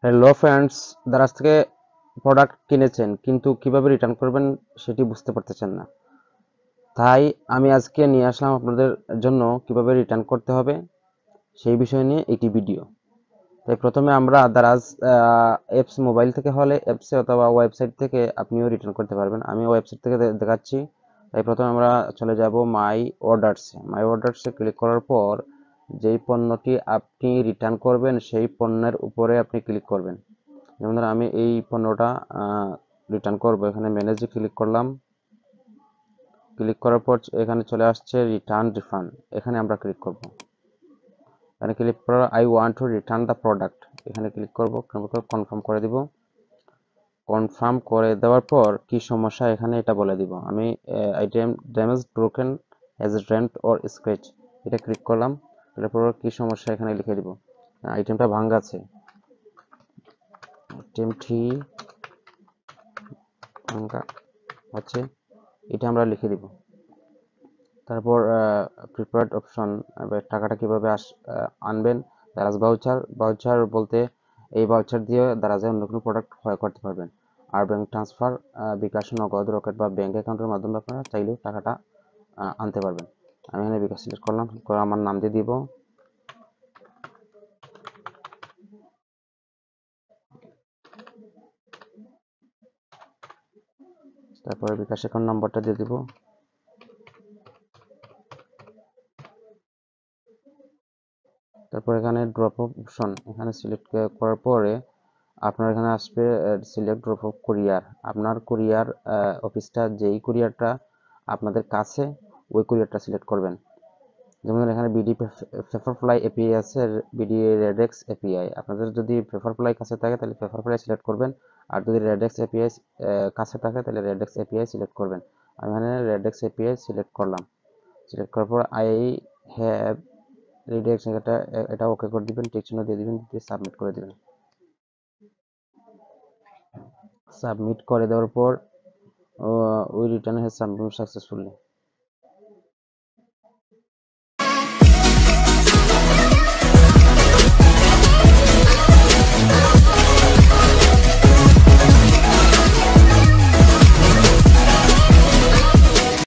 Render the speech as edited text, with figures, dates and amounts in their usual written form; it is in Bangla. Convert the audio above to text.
হ্যালো ফ্রেন্ডস, দারাজ থেকে প্রোডাক্ট কিনেছেন কিন্তু কিভাবে রিটার্ন করবেন সেটি বুঝতে পারতেছেন না। তাই আমি আজকে নিয়ে আসলাম আপনাদের জন্য কিভাবে রিটার্ন করতে হবে সেই বিষয় নিয়ে একটি ভিডিও। তাই প্রথমে আমরা দারাজ অ্যাপস মোবাইল থেকে হলে অ্যাপসে অথবা ওয়েবসাইট থেকে আপনিও রিটার্ন করতে পারবেন। আমি ওয়েবসাইট থেকে দেখাচ্ছি। তাই প্রথমে আমরা চলে যাব মাই অর্ডারসে ক্লিক করার পর যেই পণ্যটি আপনি রিটার্ন করবেন সেই পণ্যের উপরে আপনি ক্লিক করবেন। যেমন ধরুন আমি এই পণ্যটা রিটার্ন করব, এখানে ম্যানেজে ক্লিক করলাম। ক্লিক করার পর এখানে চলে আসছে রিটার্ন রিফান্ড, এখানে আমরা ক্লিক করব। এখানে ক্লিক করে I want to return the product, এখানে ক্লিক করব, কনফার্ম করে দিব। কনফার্ম করে দেওয়ার পর কি সমস্যা এখানে এটা বলে দিব আমি। Item damage, broken, has rent or scratch, এটা ক্লিক করলাম। তারপর কি সমস্যা এখানে লিখে দিব। আইটেমটা ভাঙা আছে, আইটেমটি ভাঙা আছে, এটা আমরা লিখে দিব। তারপর প্রিপেয়ার্ড অপশন, টাকাটা কিভাবে আনবেন। দারাজ ভাউচার বলতে এই ভাউচার দিয়ে দারাজে অন্য কোনো প্রোডাক্ট ক্রয় করতে পারবেন। আর ব্যাংক ট্রান্সফার, বিকাশ, নগদ, রকেট বা ব্যাংক অ্যাকাউন্টের মাধ্যমে আপনারা চাইলেও টাকাটা আনতে পারবেন। আমি এখানে বিকাশ সিলেক্ট করলাম, করে আমার নাম দিয়ে দিব। তারপরে বিকাশ অ্যাকাউন্ট নাম্বারটা দিয়ে দিব। তারপর এখানে ড্রপ অপশন, এখানে সিলেক্ট করার পরে আপনার এখানে আসবে সিলেক্ট ড্রপ অফ কুরিয়ার। আপনার কুরিয়ার অফিসটা যেই কুরিয়ারটা আপনাদের কাছে, ওই কুরিয়ারটা সিলেক্ট করবেন। যেমন এখানে বিডি পেপারফ্লাই এপিআই আছে, বিডি রেডেক্স এপিআই। আপনাদের যদি পেপারফ্লাই কাছে থাকে তাহলে পেপারফ্লাই সিলেক্ট করবেন, আর যদি রেডেক্স এপিআই কাছে থাকে তাহলে রেডেক্স এপিআই সিলেক্ট করবেন। আমি এখানে রেডেক্স এপিআই সিলেক্ট করলাম। সিলেক্ট করার পর আই হ্যাভ রেডেক্স, এটা ওকে করে দিবেন, টিক চিহ্ন দিয়ে দিবেন, দিয়ে সাবমিট করে দিবেন। সাবমিট করে দেওয়ার পর ওই রিটার্ন হ্যাজ সাবমিট সাকসেসফুলি।